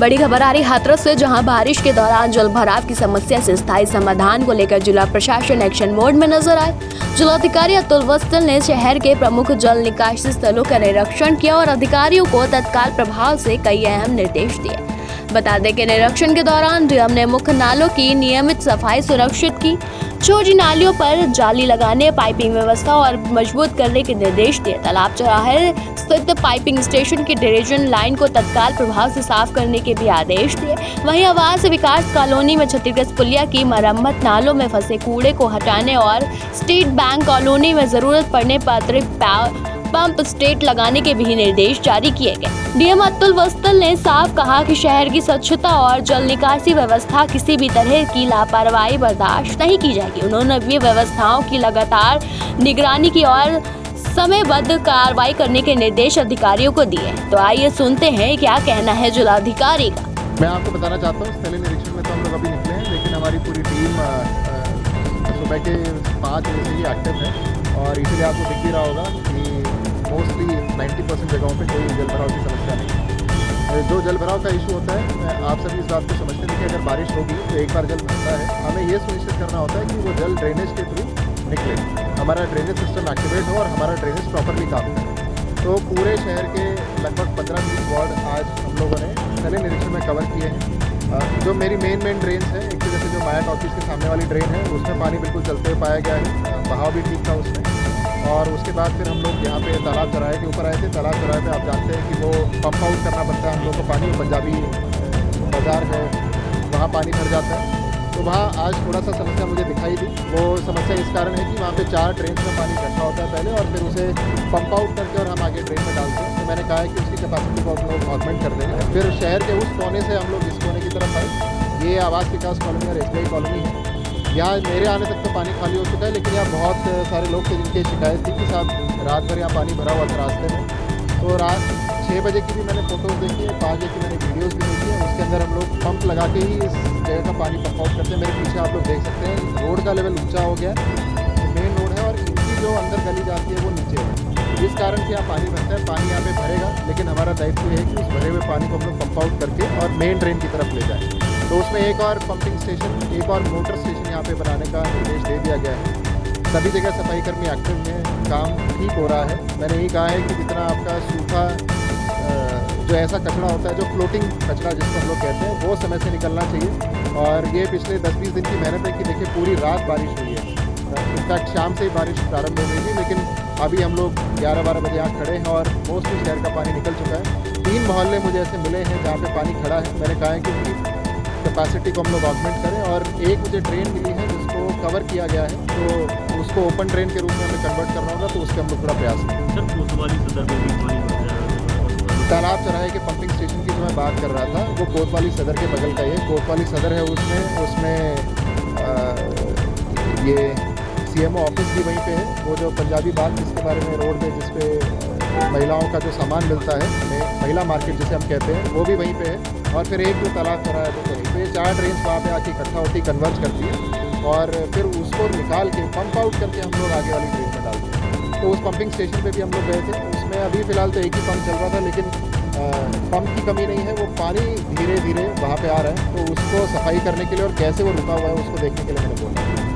बड़ी खबर आ रही हाथरस से, जहां बारिश के दौरान जल भराव की समस्या से स्थायी समाधान को लेकर जिला प्रशासन एक्शन मोड में नजर आए। जिलाधिकारी अतुल वत्सल ने शहर के प्रमुख जल निकासी स्थलों का निरीक्षण किया और अधिकारियों को तत्काल प्रभाव से कई अहम निर्देश दिए। बता दें कि निरीक्षण के दौरान डीएम ने मुख्य नालों की नियमित सफाई सुनिश्चित की, छोटी नालियों पर जाली लगाने, पाइपिंग व्यवस्था और मजबूत करने के निर्देश दिए। तालाब चौराहे स्थित पाइपिंग स्टेशन की ड्रेनेज लाइन को तत्काल प्रभाव से साफ करने के भी आदेश दिए। वहीं आवास विकास कॉलोनी में क्षतिग्रस्त पुलिया की मरम्मत, नालों में फंसे कूड़े को हटाने और स्टेट बैंक कॉलोनी में जरूरत पड़ने पर अतिरिक्त पंप स्टेट लगाने के भी निर्देश जारी किए गए। डीएम अतुल वत्सल ने साफ कहा कि शहर की स्वच्छता और जल निकासी व्यवस्था किसी भी तरह की लापरवाही बर्दाश्त नहीं की जाएगी। उन्होंने भी व्यवस्थाओं की लगातार निगरानी की और समयबद्ध कार्रवाई करने के निर्देश अधिकारियों को दिए। तो आइए सुनते हैं क्या कहना है जिलाधिकारी का। मैं आपको बताना चाहता हूँ, स्थलीय निरीक्षण में तो हम लोग अभी निकले हैं, लेकिन हमारी पूरी टीम सुबह के 5 बजे से ही एक्टिव है और इसीलिए आपको दिख ही रहा होगा कि मोस्टली 90% जगहों पे कोई जल भराव की समस्या नहीं। जो जल भराव का इशू होता है, आप सभी इस बात को समझते हैं कि अगर बारिश होगी तो एक बार जल भरता है, हमें ये सुनिश्चित करना होता है कि वो जल ड्रेनेज के थ्रू निकले, हमारा ड्रेनेज सिस्टम एक्टिवेट हो और हमारा ड्रेनेज प्रॉपरली काम करे। तो पूरे शहर के लगभग 15-20 वार्ड आज हम लोगों ने स्थलीय निरीक्षण में कवर किए हैं। जो मेरी मेन ड्रेन्स है, एक तो जैसे जो माया टॉकीज के सामने वाली ड्रेन है, उसमें पानी बिल्कुल चलते हुए पाया गया है, बहाव भी ठीक था उसमें। और उसके बाद फिर हम लोग यहाँ पे तालाब चौराहे के ऊपर आए थे। तालाब चौराहे पे आप जानते हैं कि वो पंप आउट करना पड़ता है हम लोग को पानी, पंजाबी बाज़ार है वहाँ पानी भर जाता है। तो वहाँ आज थोड़ा सा समस्या मुझे दिखाई दी। वो समस्या इस कारण है कि वहाँ पे 4 ड्रेन में पानी इकट्ठा होता है पहले और फिर उसे पंप आउट करके और हम आगे ड्रेन में डालते हैं। तो मैंने कहा है कि उसकी कैपेसिटी को हम लोग ऑगमेंट कर देंगे। फिर शहर के उस कोने से हम लोग इस कोने की तरफ आए। ये आवास विकास कॉलोनी और SBI कॉलोनी है। यहाँ मेरे आने तक तो पानी खाली हो चुका है, लेकिन यहाँ बहुत सारे लोग थे जिनकी शिकायत थी कि साहब रात भर यहाँ पानी भरा हुआ था रास्ते में। तो रात 6 बजे की भी मैंने फ़ोटोज़ देखी है, 5 बजे की मैंने वीडियोज़ भी देखी है। उसके अंदर हम लोग पंप लगा के ही इस जगह का पानी पंप आउट करते हैं। मेरे पीछे आप लोग देख सकते हैं रोड का लेवल ऊँचा हो गया है, तो मेन रोड है और इनकी जो अंदर गली जाती है वो नीचे है, जिस कारण से यहाँ पानी भरता है। पानी यहाँ पे भरेगा, लेकिन हमारा दायित्व ये है कि उस भरे हुए पानी को हम लोग पंप आउट करके और मेन ड्रेन की तरफ ले जाएँ। तो उसमें एक और पंपिंग स्टेशन, एक और मोटर स्टेशन यहाँ पे बनाने का निर्देश दे दिया गया है। सभी जगह सफाई कर्मी एक्टिव हैं, काम ठीक हो रहा है। मैंने यही कहा है कि जितना आपका सूखा जो ऐसा कचरा होता है, जो फ्लोटिंग कचरा जिसको हम लोग कहते हैं, वो समय से निकलना चाहिए। और ये पिछले 10-20 दिन की मेहनत है कि देखिए पूरी रात बारिश हुई है। इनफैक्ट शाम से ही बारिश प्रारंभ हो गई थी, लेकिन अभी हम लोग 11-12 बजे यहाँ खड़े हैं और मोस्टली शहर का पानी निकल चुका है। 3 मोहल्ले मुझे ऐसे मिले हैं जहाँ पे पानी खड़ा है। मैंने कहा है कि उनकी कैपेसिटी को हम लोग ऑगमेंट करें और एक मुझे ट्रेन मिली है जिसको कवर किया गया है, तो उसको ओपन ट्रेन के रूप में हमें कन्वर्ट करना होगा, तो उसके हम लोग थोड़ा प्रयास करें। तालाब चौराहे के पंपिंग स्टेशन की जो मैं बात कर रहा था, वो कोतवाली सदर के बगल का ये कोतवाली सदर है। उसमें ये CMO ऑफिस भी वहीं पे है। वो जो पंजाबी बाग जिसके बारे में रोड पे जिसपे महिलाओं का जो सामान मिलता है, महिला मार्केट जिसे हम कहते हैं, वो भी वहीं पे है। और फिर एक जो तालाब चौराहा है वो वहीं पे। 4 ड्रेन्स वहाँ पे आके इकट्ठा होती, कन्वर्ज करती है और फिर उसको निकाल के पंप आउट करके हम लोग आगे वाली ड्रेन में डालते हैं। तो उस पंपिंग स्टेशन पे भी हम लोग गए थे। उसमें अभी फ़िलहाल तो एक ही पंप चल रहा था, लेकिन पंप की कमी नहीं है, वो पानी धीरे धीरे वहाँ पे आ रहा है। तो उसको सफाई करने के लिए और कैसे वो रुका हुआ है उसको देखने के लिए मैंने बोला।